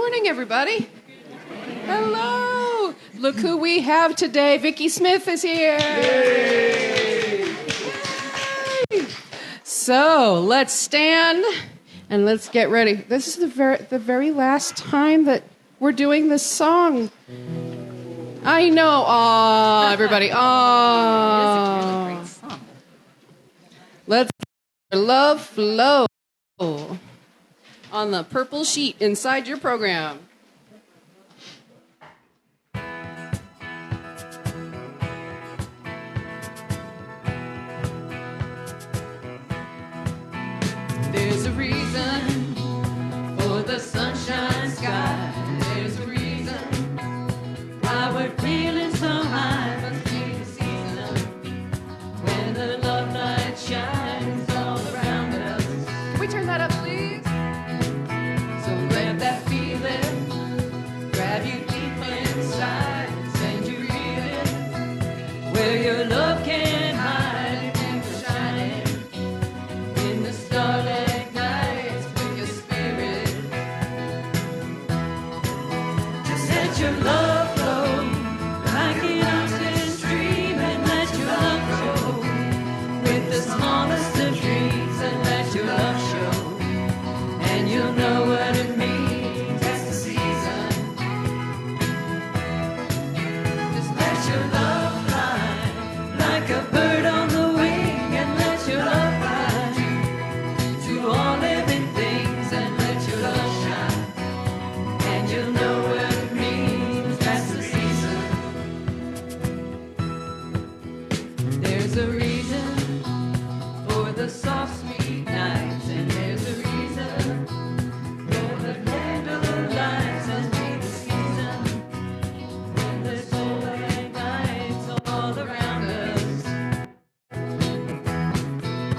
morning, everybody. Hello. Look who we have today. Vicky Smith is here. Yay. Yay. So let's stand and let's get ready. This is the very last time that we're doing this song. I know. Aw, everybody. Aw. It's a really great song. Let's love flow on the purple sheet inside your program. There's a reason for the sunshine sky. There's a reason why we're feeling so high. Must be the season when the love light shines all around us. Can we turn that up, please? So let that feeling grab you deep inside and send you reeling where your love can hide and we're shining in the starlit nights with your spirit. Just let your love flow like an ocean stream and let your love grow with the smallest of dreams and let your love show. And you'll know what it means. That's the season. Just let your love fly like a bird on the wing and let your love fly to all living things and let your love shine. And you'll know what it means. That's the season. There's a reason for the soft, sweet nights, and there's a reason for the candle lights, and be the season when there's golden nights all around us.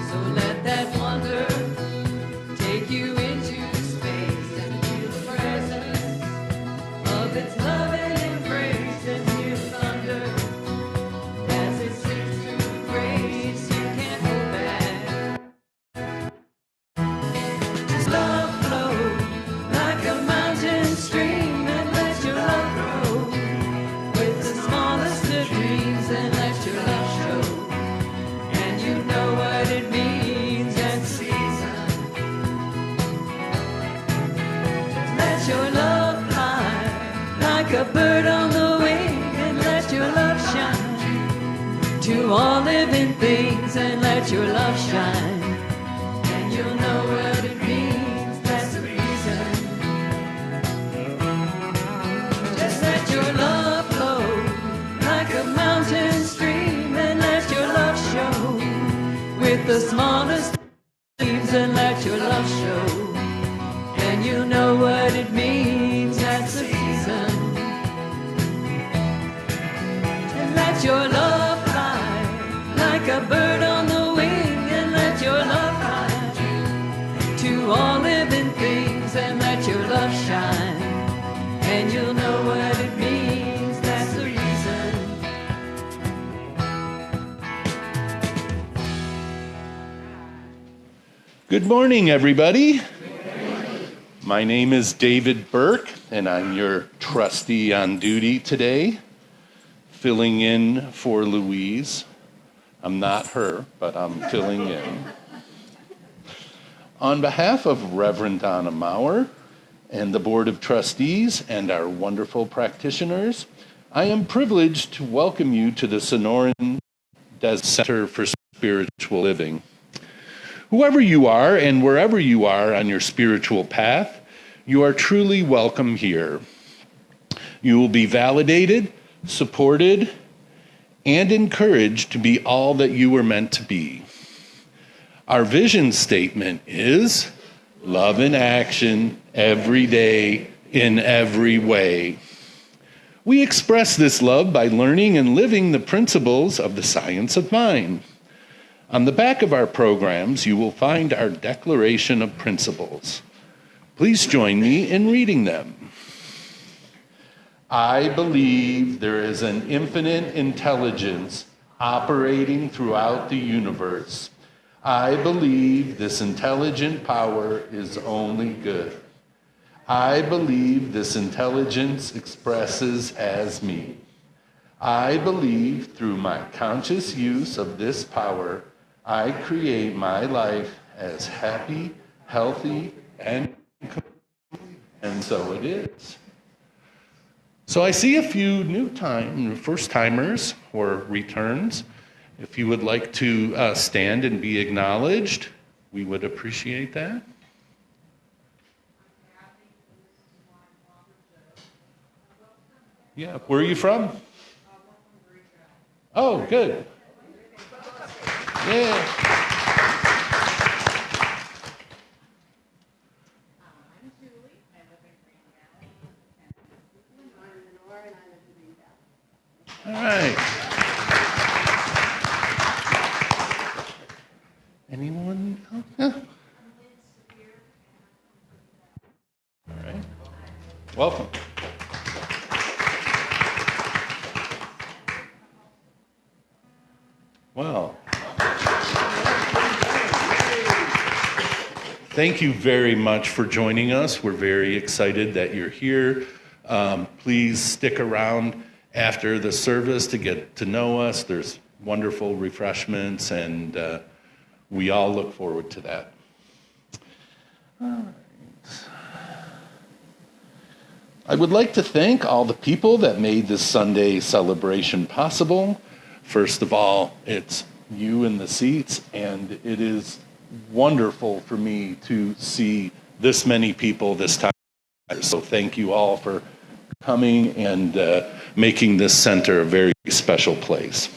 So let that wonder take you into space and feel the presence of its love and embrace and feel thunder as it sings through grace. You can't hold back. Just love flow like a mountain stream and let your love grow with the smallest of dreams and let your love show. And you know what it means. That's season. Let your love fly like a bird on the wing and let your love shine to all living things and let your love shine. And you'll know what it means. That's the reason. Just let your love flow like a mountain stream and let your love show with the smallest leaves and let your love show. And you know what it means. That's the reason. And let your love fly like a bird on the wing and let your love fly to all living things and let your love shine. And you'll know what it means. That's the reason. Good morning, everybody. My name is David Burke, and I'm your trustee on duty today, filling in for Louise. I'm not her, but I'm filling in. On behalf of Reverend Donna Maurer and the Board of Trustees and our wonderful practitioners, I am privileged to welcome you to the Sonoran Desert Center for Spiritual Living. Whoever you are and wherever you are on your spiritual path, you are truly welcome here. You will be validated, supported, and encouraged to be all that you were meant to be. Our vision statement is love in action every day in every way. We express this love by learning and living the principles of the science of mind. On the back of our programs, you will find our Declaration of Principles. Please join me in reading them. I believe there is an infinite intelligence operating throughout the universe. I believe this intelligent power is only good. I believe this intelligence expresses as me. I believe through my conscious use of this power, I create my life as happy, healthy, and so it is. So I see a few first-timers or returns. If you would like to stand and be acknowledged, we would appreciate that. Yeah, where are you from? Oh, good. Yeah. All right. Anyone else? Yeah. All right. Welcome. Well, thank you very much for joining us. We're very excited that you're here. Please stick around after the service to get to know us. There's wonderful refreshments, and we all look forward to that. All right. I would like to thank all the people that made this Sunday celebration possible. First of all, it's you in the seats, and it is wonderful for me to see this many people this time. So thank you all for coming and making this center a very special place.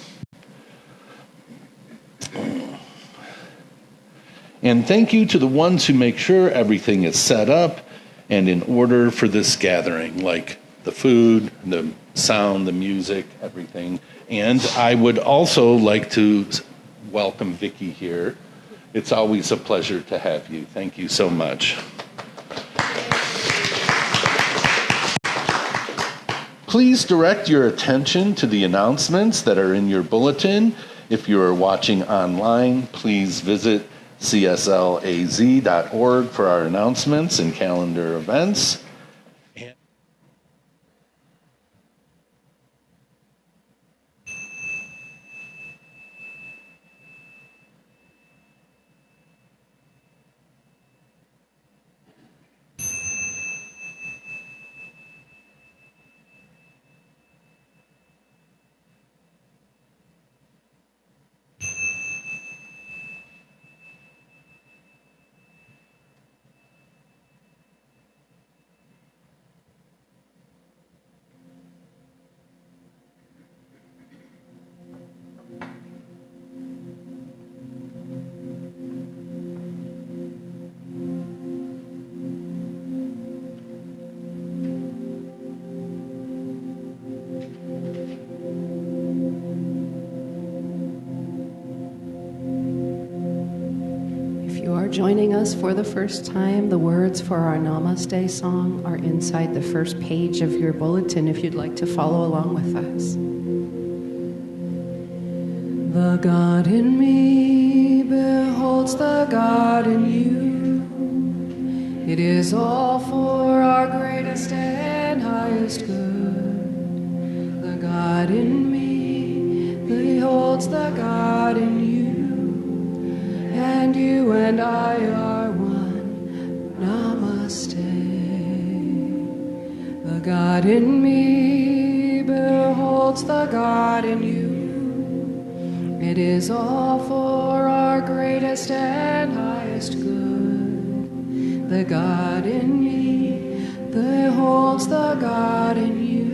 And thank you to the ones who make sure everything is set up and in order for this gathering, like the food, the sound, the music, everything. And I would also like to welcome Vicky here. It's always a pleasure to have you. Thank you so much. Please direct your attention to the announcements that are in your bulletin. If you are watching online, please visit cslaz.org for our announcements and calendar events. Joining us for the first time, the words for our Namaste song are inside the first page of your bulletin if you'd like to follow along with us. The God in me beholds the God in you. It is all for our greatest and highest good. The God in me beholds the God in you. And you and I are one. Namaste. The God in me beholds the God in you. It is all for our greatest and highest good. The God in me beholds the God in you.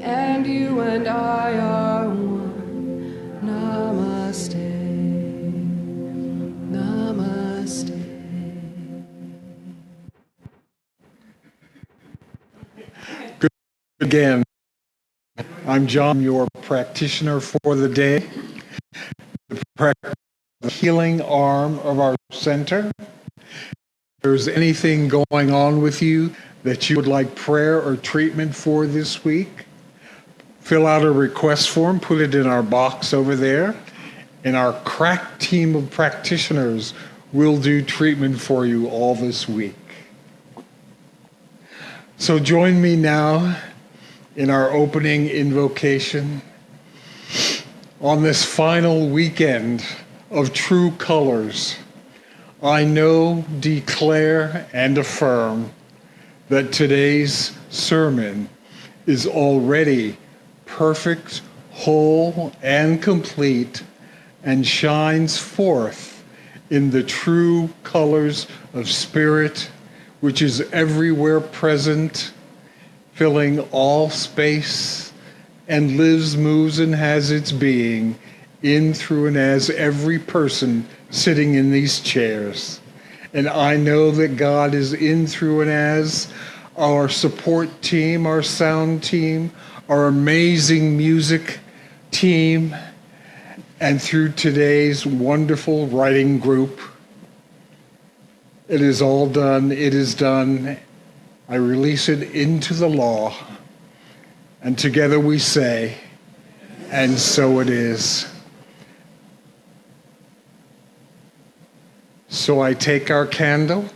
And you and I are one. Namaste. Good again. I'm John, your practitioner for the day, the healing arm of our center. If there's anything going on with you that you would like prayer or treatment for this week, fill out a request form, put it in our box over there, and our crack team of practitioners will do treatment for you all this week. So join me now in our opening invocation on this final weekend of true colors. I know, declare, and affirm that today's sermon is already perfect, whole, and complete, and shines forth in the true colors of spirit, which is everywhere present, filling all space, and lives, moves, and has its being in, through, and as every person sitting in these chairs. And I know that God is in, through, and as our support team, our sound team, our amazing music team, and through today's wonderful writing group. It is all done. It is done. I release it into the law. And together we say, and so it is. So I take our candle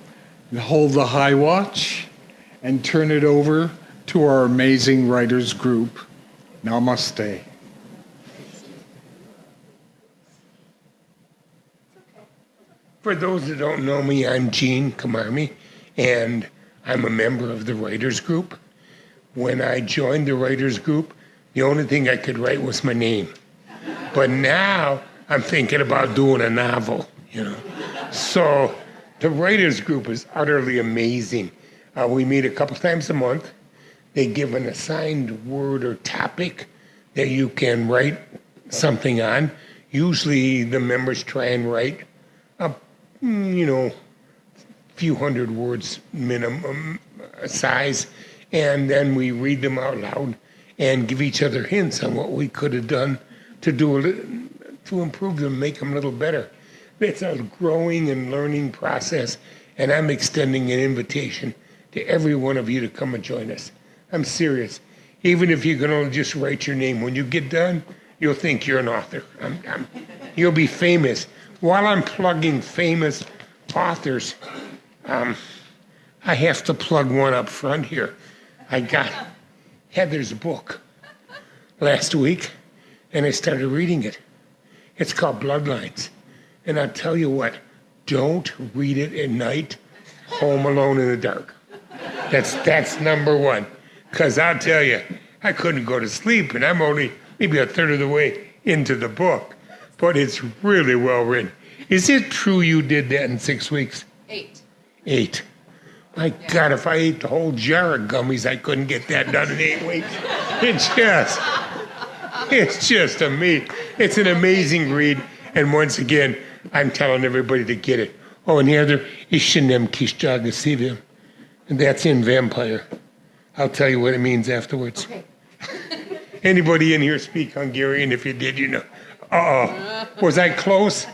and hold the high watch and turn it over to our amazing writers group. Namaste. For those that don't know me, I'm Gene Kamarmi, and I'm a member of the writers group. When I joined the writers group, the only thing I could write was my name. But now I'm thinking about doing a novel, So the writers group is utterly amazing. We meet a couple times a month. They give an assigned word or topic that you can write something on. Usually the members try and write a few hundred words minimum size, and then we read them out loud and give each other hints on what we could have done to improve them, make them a little better. It's a growing and learning process, and I'm extending an invitation to every one of you to come and join us. I'm serious. Even if you can only just write your name, when you get done, you'll think you're an author. You'll be famous. While I'm plugging famous authors, I have to plug one up front here. I got Heather's book last week, and I started reading it. It's called Bloodlines. And I'll tell you what, don't read it at night, home alone in the dark. That's number one. Because I'll tell you, I couldn't go to sleep, and I'm only maybe a third of the way into the book. But it's really well written. Is it true you did that in 6 weeks? 8. 8. My God, if I ate the whole jar of gummies, I couldn't get that done in 8 weeks. It's just amazing. It's an amazing read. And once again, I'm telling everybody to get it. Oh, and the other, Ishinem Kishjagasivim. And that's in Vampire. I'll tell you what it means afterwards. Okay. Anybody in here speak Hungarian? If you did, you know. Uh-oh. Was I close?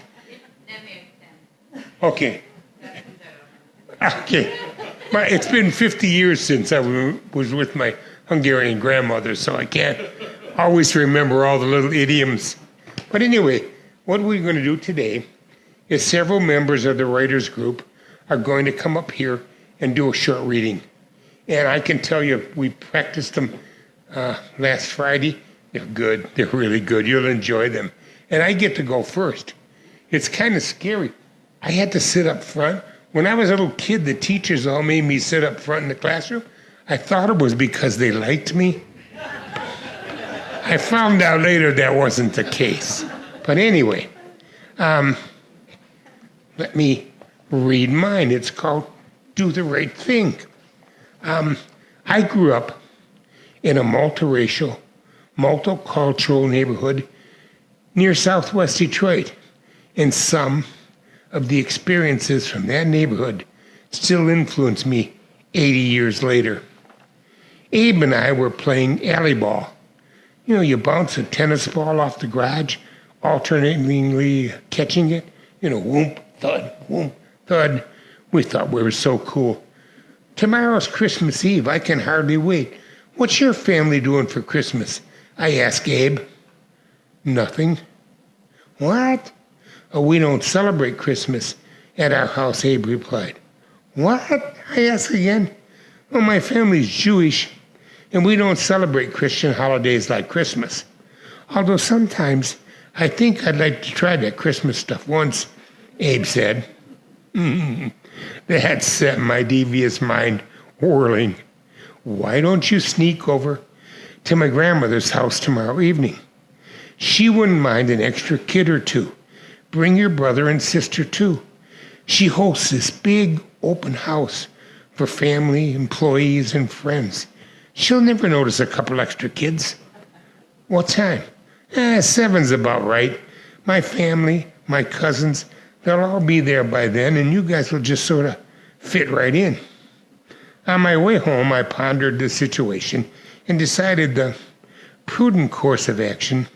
Okay. Okay. It's been 50 years since I was with my Hungarian grandmother, so I can't always remember all the little idioms. But anyway, what we're going to do today is several members of the writers group are going to come up here and do a short reading. And I can tell you, we practiced them last Friday. They're good. They're really good. You'll enjoy them. And I get to go first. It's kind of scary. I had to sit up front. When I was a little kid, the teachers all made me sit up front in the classroom. I thought it was because they liked me. I found out later that wasn't the case. But anyway, let me read mine. It's called Do the Right Thing. I grew up in a multiracial, multicultural neighborhood near Southwest Detroit, and some of the experiences from that neighborhood still influence me 80 years later. Abe and I were playing alley ball. You bounce a tennis ball off the garage, alternatingly catching it, whoomp, thud. We thought we were so cool. Tomorrow's Christmas Eve. I can hardly wait. What's your family doing for Christmas? I asked Abe. Nothing. What? Oh, we don't celebrate Christmas at our house, Abe replied. What? I asked again. Well, my family's Jewish, and we don't celebrate Christian holidays like Christmas. Although sometimes I think I'd like to try that Christmas stuff once, Abe said. That set my devious mind whirling. Why don't you sneak over to my grandmother's house tomorrow evening? She wouldn't mind an extra kid or two. Bring your brother and sister too. She hosts this big open house for family, employees, and friends. She'll never notice a couple extra kids. What time? 7's about right. My family, my cousins, they'll all be there by then, and you guys will just sort of fit right in. On my way home, I pondered the situation and decided the prudent course of action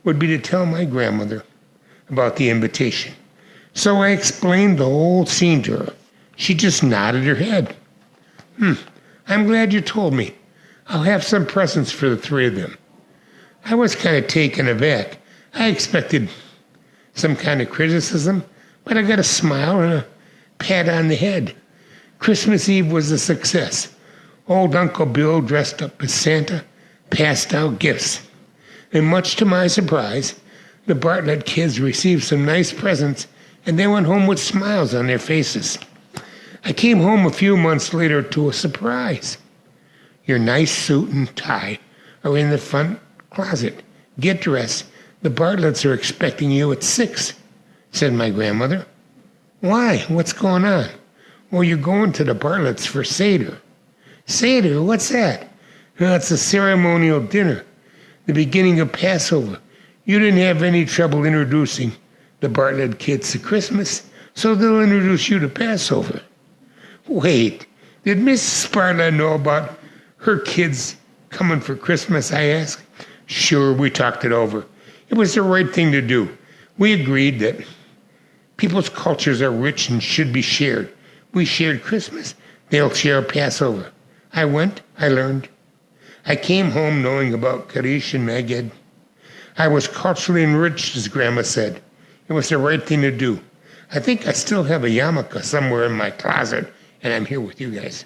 would be to tell my grandmother about the invitation. So I explained the whole scene to her. She just nodded her head. I'm glad you told me. I'll have some presents for the three of them. I was kind of taken aback. I expected some kind of criticism, but I got a smile and a pat on the head. Christmas Eve was a success. Old Uncle Bill, dressed up as Santa, passed out gifts. And much to my surprise, the Bartlett kids received some nice presents, and they went home with smiles on their faces. I came home a few months later to a surprise. Your nice suit and tie are in the front closet. Get dressed. The Bartletts are expecting you at 6, said my grandmother. Why? What's going on? Well, you're going to the Bartletts for Seder. Seder? What's that? Well, it's a ceremonial dinner, the beginning of Passover. You didn't have any trouble introducing the Bartlett kids to Christmas, so they'll introduce you to Passover. Wait, did Mrs. Bartlett know about her kids coming for Christmas, I asked. Sure, we talked it over. It was the right thing to do. We agreed that people's cultures are rich and should be shared. We shared Christmas. They'll share Passover. I went, I learned. I came home knowing about Karish and Magid. I was culturally enriched, as Grandma said. It was the right thing to do. I think I still have a yarmulke somewhere in my closet, and I'm here with you guys.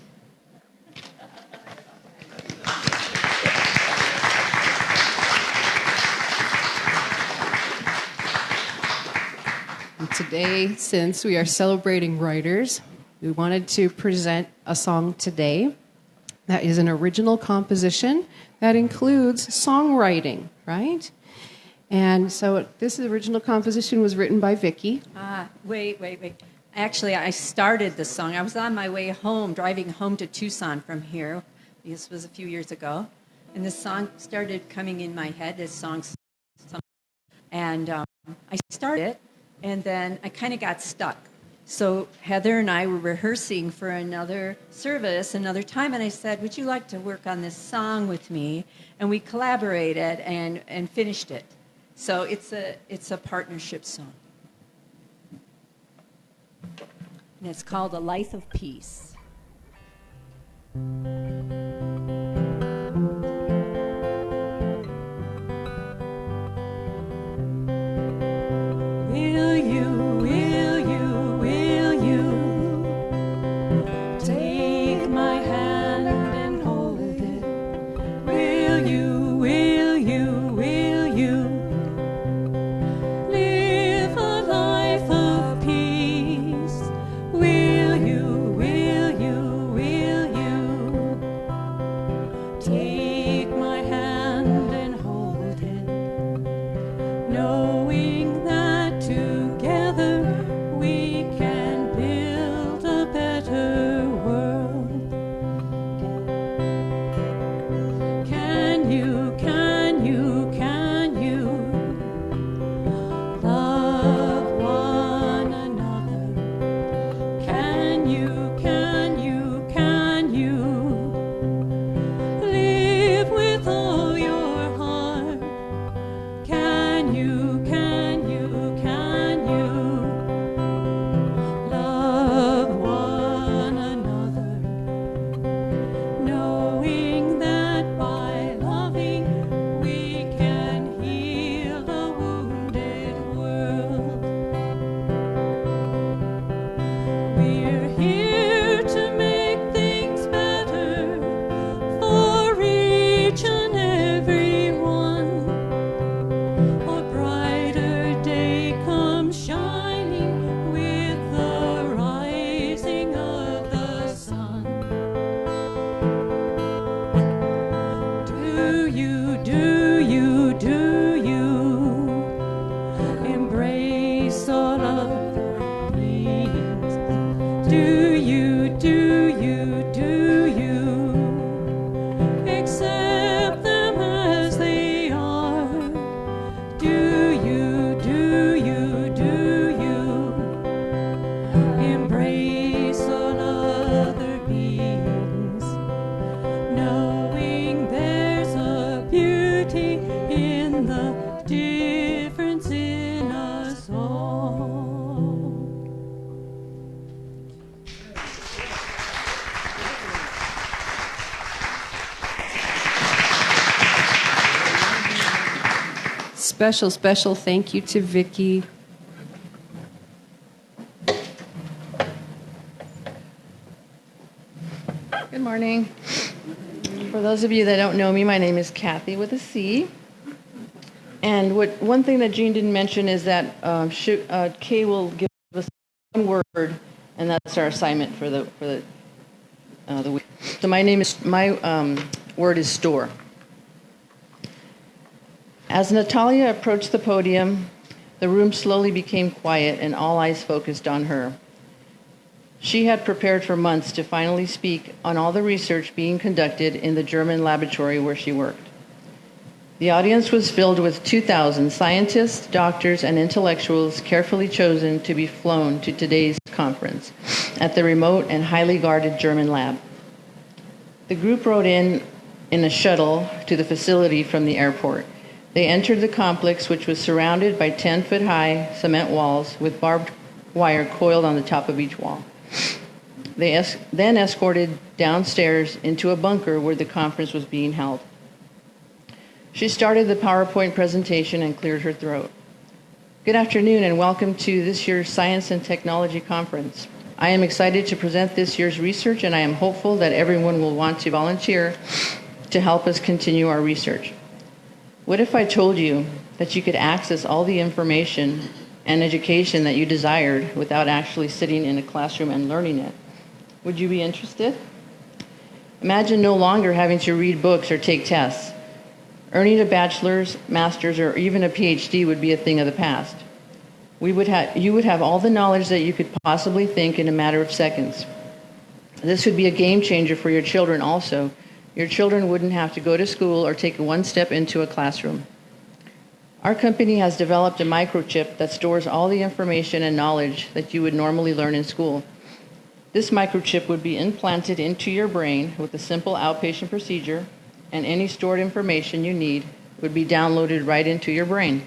And today, since we are celebrating writers, we wanted to present a song today that is an original composition that includes songwriting, right? And so this original composition was written by Vicky. Wait. Actually, I started the song. I was on my way home, driving home to Tucson from here. This was a few years ago. And this song started coming in my head, and I started it, and then I kind of got stuck. So Heather and I were rehearsing for another service another time, and I said, would you like to work on this song with me? And we collaborated and finished it. So it's a partnership song. And it's called A Life of Peace. Will you take my hand and hold it? Will you live a life of peace? Will you special thank you to Vicky. Good morning. For those of you that don't know me, my name is Kathy with a C. And one thing that Jean didn't mention is that Kay will give us one word, and that's our assignment for the week. So my word is store. As Natalia approached the podium, the room slowly became quiet and all eyes focused on her. She had prepared for months to finally speak on all the research being conducted in the German laboratory where she worked. The audience was filled with 2,000 scientists, doctors, and intellectuals carefully chosen to be flown to today's conference at the remote and highly guarded German lab. The group rode in a shuttle to the facility from the airport. They entered the complex, which was surrounded by 10-foot-high cement walls with barbed wire coiled on the top of each wall. They then escorted downstairs into a bunker where the conference was being held. She started the PowerPoint presentation and cleared her throat. Good afternoon and welcome to this year's Science and Technology Conference. I am excited to present this year's research, and I am hopeful that everyone will want to volunteer to help us continue our research. What if I told you that you could access all the information and education that you desired without actually sitting in a classroom and learning it? Would you be interested? Imagine no longer having to read books or take tests. Earning a bachelor's, master's, or even a PhD would be a thing of the past. You would have all the knowledge that you could possibly think in a matter of seconds. This would be a game changer for your children also. Your children wouldn't have to go to school or take one step into a classroom. Our company has developed a microchip that stores all the information and knowledge that you would normally learn in school. This microchip would be implanted into your brain with a simple outpatient procedure, and any stored information you need would be downloaded right into your brain.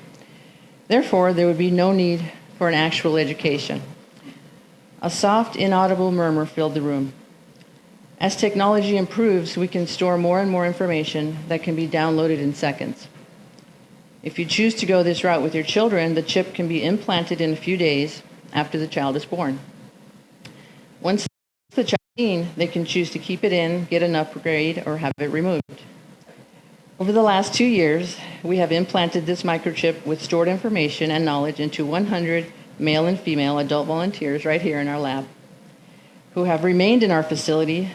Therefore, there would be no need for an actual education. A soft, inaudible murmur filled the room. As technology improves, we can store more and more information that can be downloaded in seconds. If you choose to go this route with your children, the chip can be implanted in a few days after the child is born. Once the child is seen, they can choose to keep it in, get an upgrade, or have it removed. Over the last 2 years, we have implanted this microchip with stored information and knowledge into 100 male and female adult volunteers right here in our lab who have remained in our facility.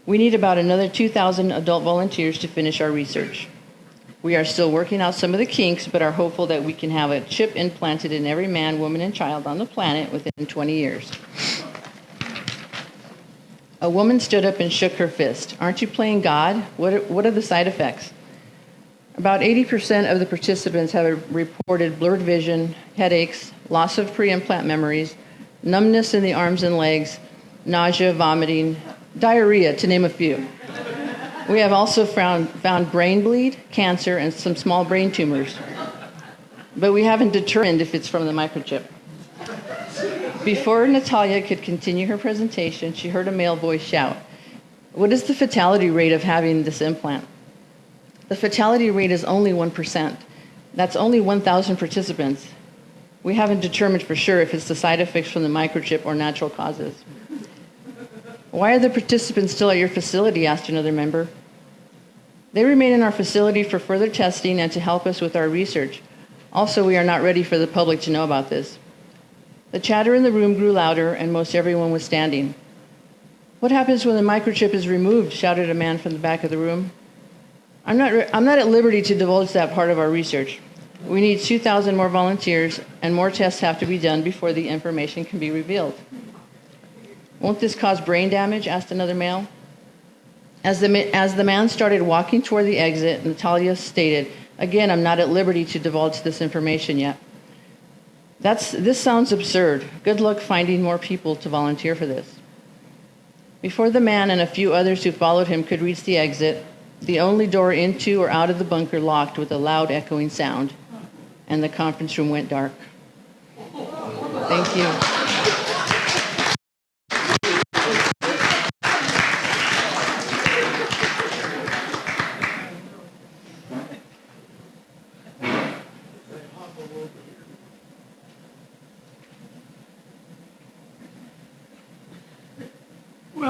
We need about another 2,000 adult volunteers to finish our research. We are still working out some of the kinks, but are hopeful that we can have a chip implanted in every man, woman, and child on the planet within 20 years. A woman stood up and shook her fist. Aren't you playing God? What are the side effects? About 80% of the participants have reported blurred vision, headaches, loss of pre-implant memories, numbness in the arms and legs, nausea, vomiting, diarrhea, to name a few. We have also found brain bleed, cancer, and some small brain tumors. But we haven't determined if it's from the microchip. Before Natalia could continue her presentation, she heard a male voice shout, "What is the fatality rate of having this implant?" The fatality rate is only 1%. That's only 1,000 participants. We haven't determined for sure if it's the side effects from the microchip or natural causes. "Why are the participants still at your facility?" asked another member. "They remain in our facility for further testing and to help us with our research. Also, we are not ready for the public to know about this." The chatter in the room grew louder, and most everyone was standing. "What happens when the microchip is removed?" shouted a man from the back of the room. I'm not at liberty to divulge that part of our research. We need 2,000 more volunteers, and more tests have to be done before the information can be revealed. "Won't this cause brain damage?" asked another male. As the man started walking toward the exit, Natalia stated, "Again, I'm not at liberty to divulge this information yet." This sounds absurd. Good luck finding more people to volunteer for this. Before the man and a few others who followed him could reach the exit, the only door into or out of the bunker locked with a loud echoing sound, and the conference room went dark. Thank you.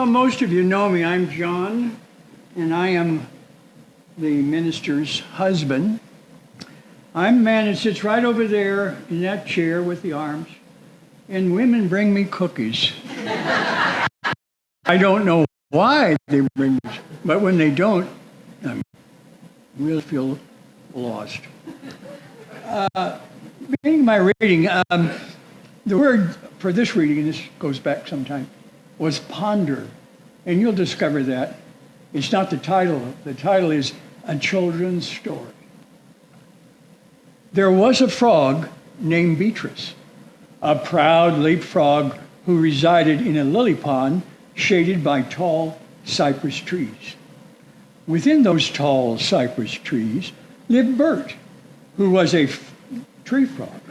Well, most of you know me. I'm John, and I am the minister's husband. I'm the man that sits right over there in that chair with the arms, and women bring me cookies. I don't know why they bring me, but when they don't, I really feel lost. Beginning my reading, the word for this reading, and this goes back some time, was ponder. And you'll discover that. It's not the title. The title is A Children's Story. There was a frog named Beatrice, a proud leapfrog who resided in a lily pond shaded by tall cypress trees. Within those tall cypress trees lived Bert, who was a tree frog.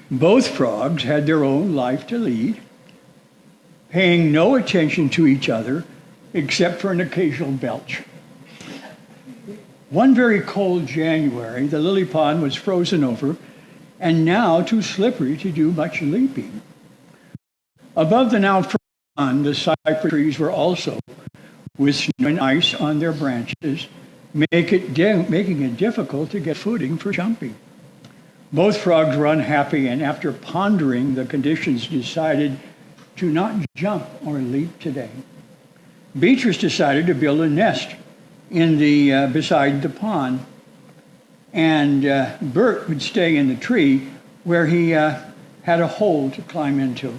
Both frogs had their own life to lead, paying no attention to each other except for an occasional belch. One very cold January, the lily pond was frozen over and now too slippery to do much leaping. Above the now frozen pond, the cypress trees were also with snow and ice on their branches, making it difficult to get footing for jumping. Both frogs were unhappy, and after pondering the conditions, decided to not jump or leap today. Beatrice decided to build a nest in the beside the pond, and Bert would stay in the tree where he had a hole to climb into.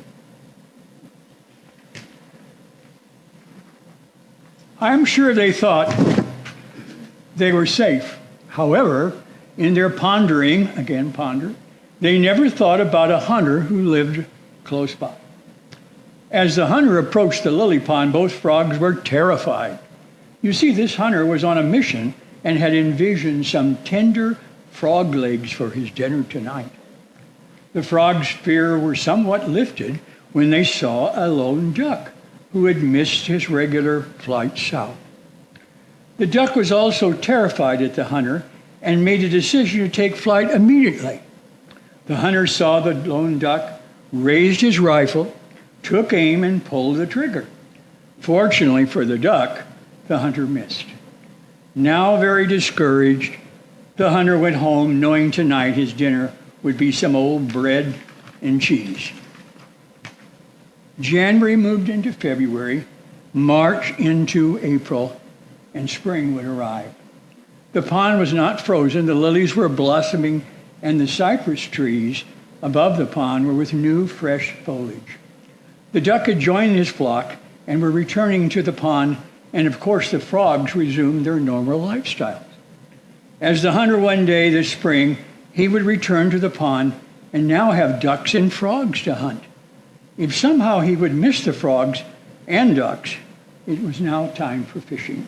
I'm sure they thought they were safe. However, in their pondering, again ponder, they never thought about a hunter who lived close by. As the hunter approached the lily pond, both frogs were terrified. You see, this hunter was on a mission and had envisioned some tender frog legs for his dinner tonight. The frogs' fear were somewhat lifted when they saw a lone duck who had missed his regular flight south. The duck was also terrified at the hunter and made a decision to take flight immediately. The hunter saw the lone duck, raised his rifle, took aim, and pulled the trigger. Fortunately for the duck, the hunter missed. Now very discouraged, the hunter went home knowing tonight his dinner would be some old bread and cheese. January moved into February, March into April, and spring would arrive. The pond was not frozen, the lilies were blossoming, and the cypress trees above the pond were with new, fresh foliage. The duck had joined his flock and were returning to the pond, and of course the frogs resumed their normal lifestyles. As the hunter one day this spring, he would return to the pond and now have ducks and frogs to hunt. If somehow he would miss the frogs and ducks, it was now time for fishing.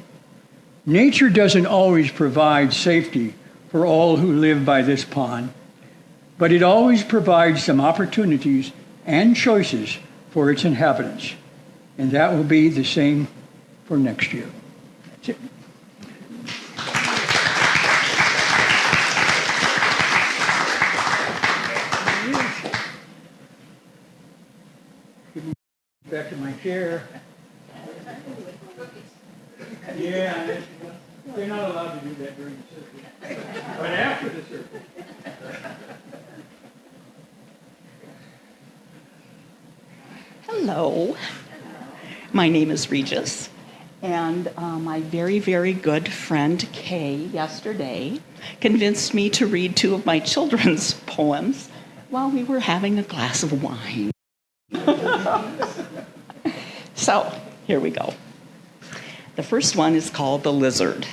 Nature doesn't always provide safety for all who live by this pond, but it always provides some opportunities and choices for its inhabitants. And that will be the same for next year. That's it. Back to my chair. Yeah, they're not allowed to do that during the circuit, but after the circuit. Hello, my name is Regis, and my very, very good friend Kay yesterday convinced me to read 2 of my children's poems while we were having a glass of wine. So, here we go. The first one is called The Lizard.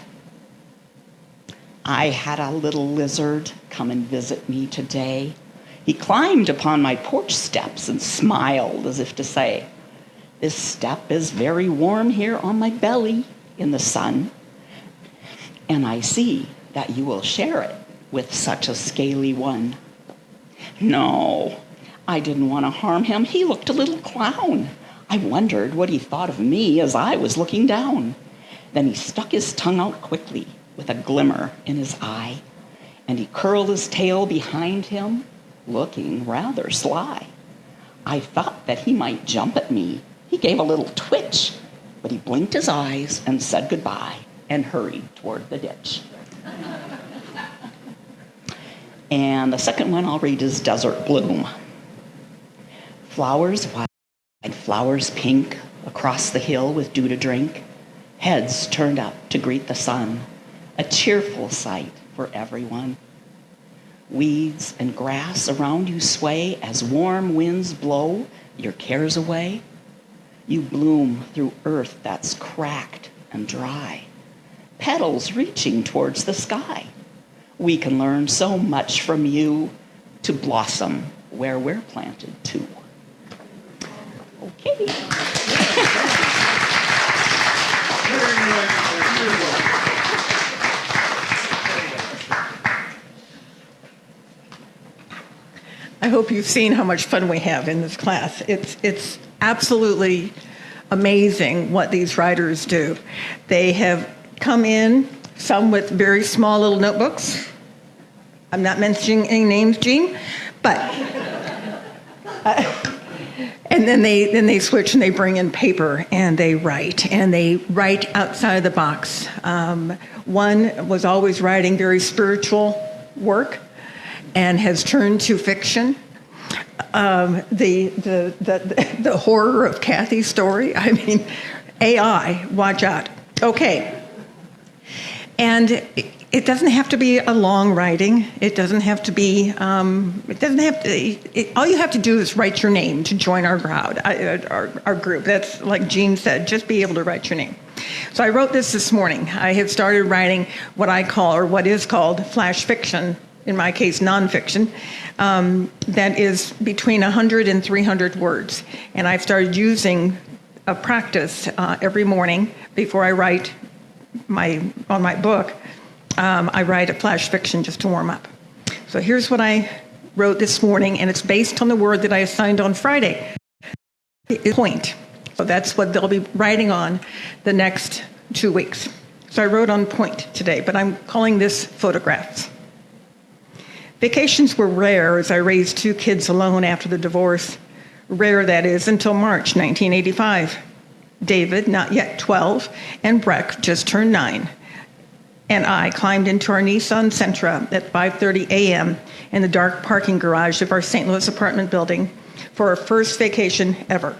I had a little lizard come and visit me today. He climbed upon my porch steps and smiled as if to say, "This step is very warm here on my belly in the sun, and I see that you will share it with such a scaly one." No, I didn't want to harm him. He looked a little clown. I wondered what he thought of me as I was looking down. Then he stuck his tongue out quickly with a glimmer in his eye, and he curled his tail behind him, looking rather sly. I thought that he might jump at me. He gave a little twitch but he blinked his eyes and said goodbye and hurried toward the ditch. And the second one I'll read is Desert Bloom. Flowers white, flowers pink, across the hill with dew to drink, heads turned up to greet the sun, a cheerful sight for everyone. Weeds and grass around you sway as warm winds blow your cares away. You bloom through earth that's cracked and dry, petals reaching towards the sky. We can learn so much from you to blossom where we're planted too. Okay. I hope you've seen how much fun we have in this class. It's absolutely amazing what these writers do. They have come in, some with very small little notebooks. I'm not mentioning any names, Jean, but and then they switch and they bring in paper and they write outside the box. One was always writing very spiritual work and has turned to fiction. The horror of Kathy's story. I mean, AI, watch out. Okay. And it doesn't have to be a long writing. It doesn't have to be, all you have to do is write your name to join our crowd, our group. That's like Jean said, just be able to write your name. So I wrote this morning. I have started writing what I call, or what is called, flash fiction, in my case, nonfiction, that is between 100 and 300 words. And I've started using a practice every morning before I write on my book. I write a flash fiction just to warm up. So here's what I wrote this morning, and it's based on the word that I assigned on Friday. It's point. So that's what they'll be writing on the next 2 weeks. So I wrote on point today, but I'm calling this photographs. Vacations were rare as I raised 2 kids alone after the divorce. Rare, that is, until March 1985. David, not yet 12, and Breck just turned 9. And I climbed into our Nissan Sentra at 5:30 a.m. in the dark parking garage of our St. Louis apartment building for our first vacation ever.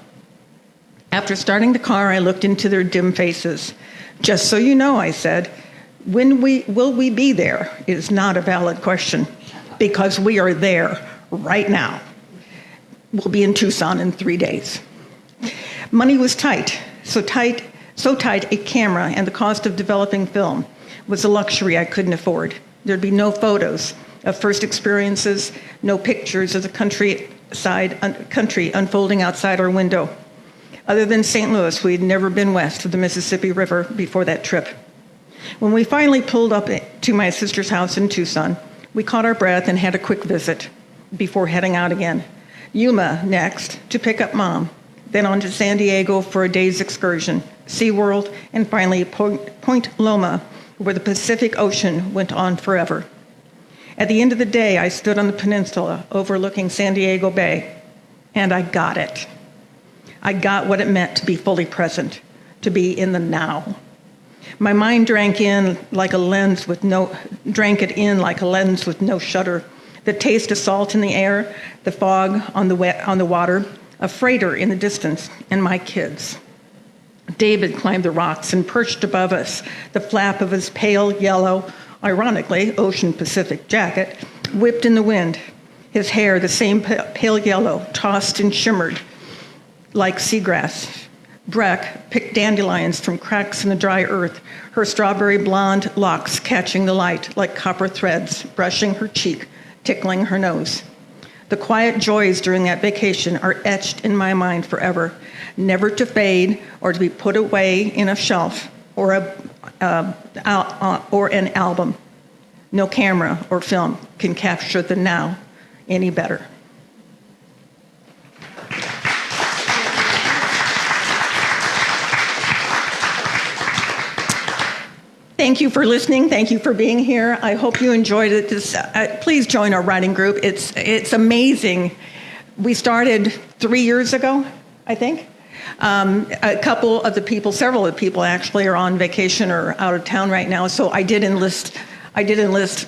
After starting the car, I looked into their dim faces. Just so you know, I said, will we be there is not a valid question, because we are there right now. We'll be in Tucson in 3 days. Money was tight, so tight a camera and the cost of developing film was a luxury I couldn't afford. There'd be no photos of first experiences, no pictures of the country unfolding outside our window. Other than St. Louis, we'd never been west of the Mississippi River before that trip. When we finally pulled up to my sister's house in Tucson, we caught our breath and had a quick visit before heading out again. Yuma next to pick up Mom, then on to San Diego for a day's excursion, SeaWorld, and finally Point Loma, where the Pacific Ocean went on forever. At the end of the day, I stood on the peninsula overlooking San Diego Bay, and I got it. I got what it meant to be fully present, to be in the now. My mind drank it in like a lens with no shutter. The taste of salt in the air, the fog on the water, a freighter in the distance, and my kids. David climbed the rocks and perched above us, the flap of his pale yellow, ironically Ocean Pacific jacket, whipped in the wind. His hair, the same pale yellow, tossed and shimmered like seagrass. Breck picked dandelions from cracks in the dry earth, her strawberry blonde locks catching the light like copper threads, brushing her cheek, tickling her nose. The quiet joys during that vacation are etched in my mind forever, never to fade or to be put away in a shelf or an album. No camera or film can capture the now any better. Thank you for listening. Thank you for being here. I hope you enjoyed it. Please join our writing group. It's amazing. We started 3 years ago, I think. A couple of the people, several of the people actually, are on vacation or out of town right now. So I did enlist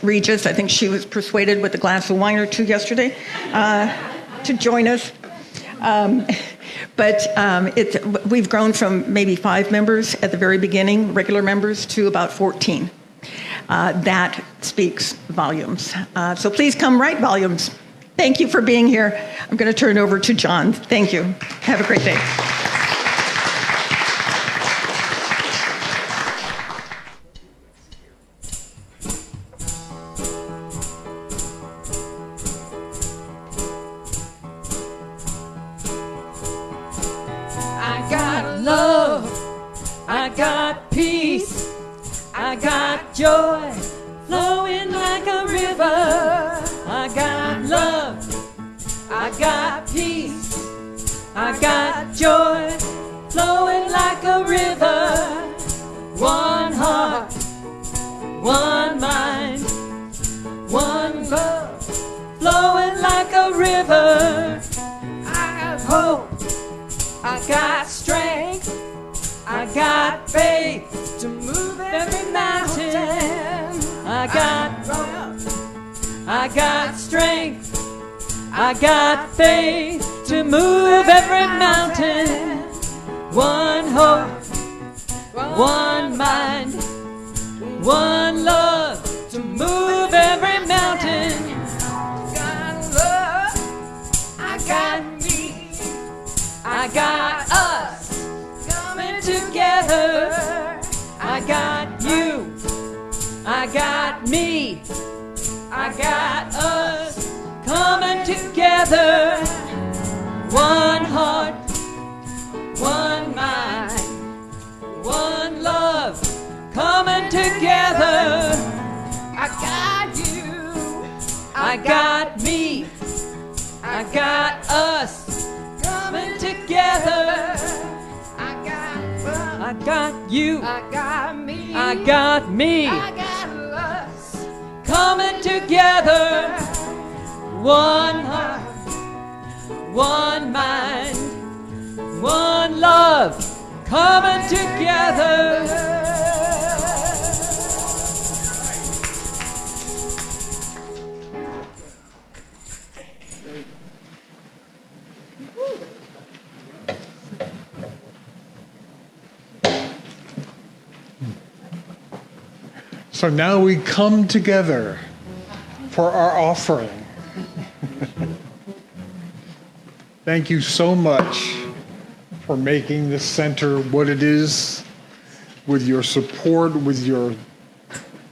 Regis. I think she was persuaded with a glass of wine or two yesterday to join us. But we've grown from maybe 5 members at the very beginning, regular members, to about 14. That speaks volumes. So please come write volumes. Thank you for being here. I'm going to turn it over to John. Thank you. Have a great day. I got love, I got peace, I got joy flowing like a river. I got love, I got peace, I got joy flowing like a river. One heart, one mind, one love flowing like a river. I got hope, I got strength, I got faith to move every mountain. I got love, I got strength, I got faith to move every mountain. One hope, one mind, one love to move every mountain. I got love, I got me, I got us coming together. I got you, I got me, I got us coming together. One heart, one mind, one love coming together. I got you, I got me, I got us coming together. I got you, I got me, I got me, I got us coming together. One heart, one mind, one love coming together. So now we come together for our offering. Thank you so much for making this center what it is, with your support, with your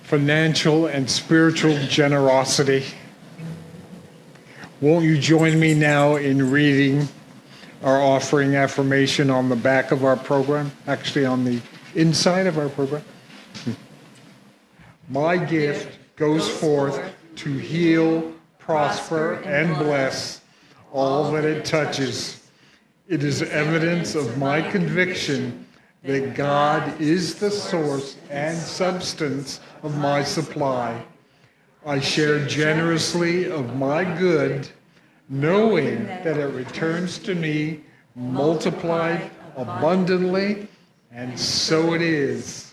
financial and spiritual generosity. Won't you join me now in reading our offering affirmation on the back of our program, actually on the inside of our program? My gift goes forth to heal, prosper, and bless all that it touches. It is evidence of my conviction that God is the source and substance of my supply. I share generously of my good, knowing that it returns to me multiplied abundantly, and so it is.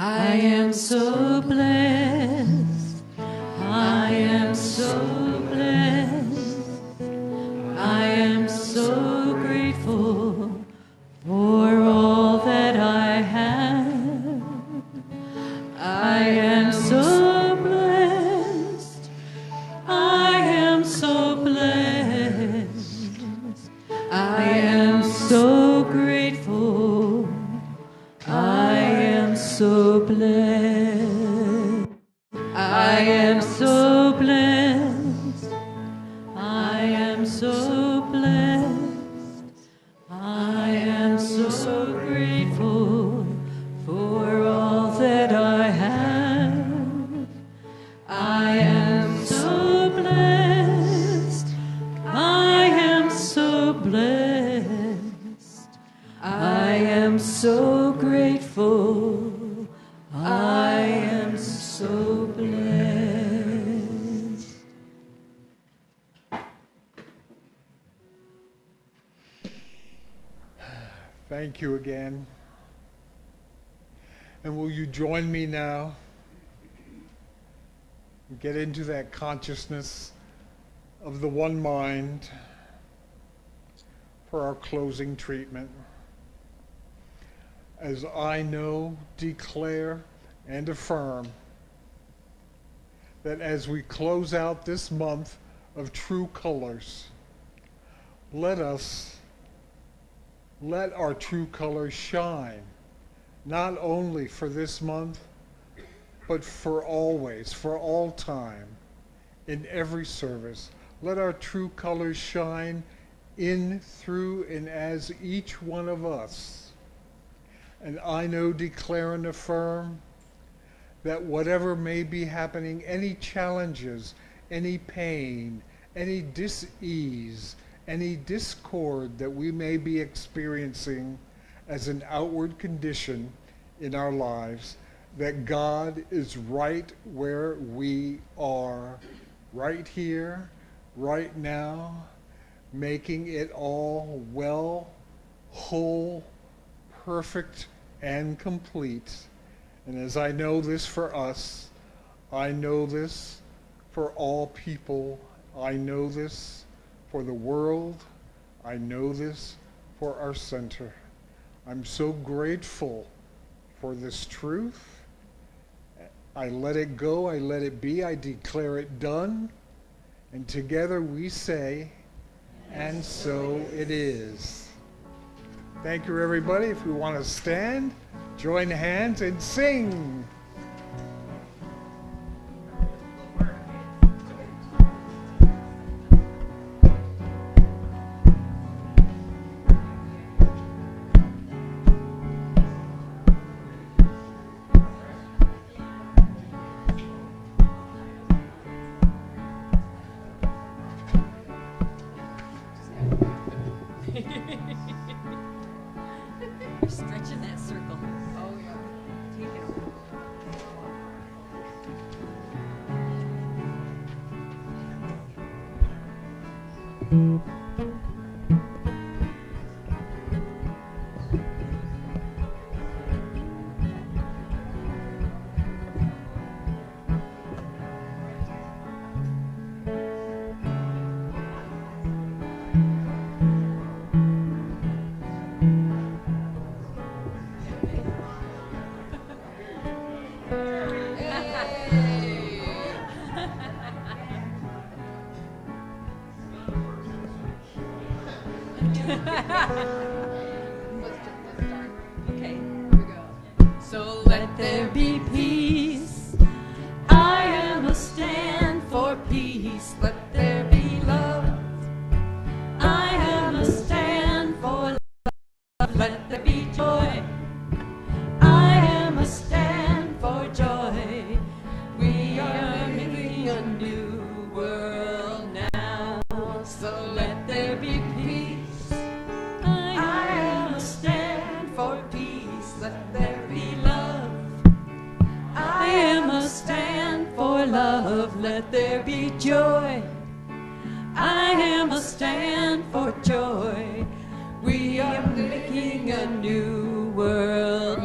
I am so blessed, I am so blessed, I am so grateful for all that I have. I am so blessed, I am so blessed, I am so grateful, I am so blessed, I am so blessed, blessed. I am so grateful. I am so blessed. Thank you again. And will you join me now? Get into that consciousness of the one mind for our closing treatment. As I know, declare, and affirm that as we close out this month of true colors, let our true colors shine, not only for this month, but for always, for all time, in every service. Let our true colors shine in, through, and as each one of us. And I know, declare, and affirm that whatever may be happening, any challenges, any pain, any dis-ease, any discord that we may be experiencing as an outward condition in our lives, that God is right where we are, right here, right now, making it all well, whole, perfect, and complete. And as I know this for us, I know this for all people. I know this for the world. I know this for our center. I'm so grateful for this truth. I let it go, I let it be, I declare it done. And together we say, and so it is. Thank you, everybody. If we want to stand, join hands and sing. Stretching that circle. Oh, yeah. Take it over. Okay, here we go. So let there be peace. I am a stand for peace. Let there be love. I am a stand for love. Let there be joy. I am a stand for joy. We are making a new world now. So let there be peace. I am a stand for peace. Let there be love. I am a stand for love. Let there be joy. I am a stand for joy. We are making a new world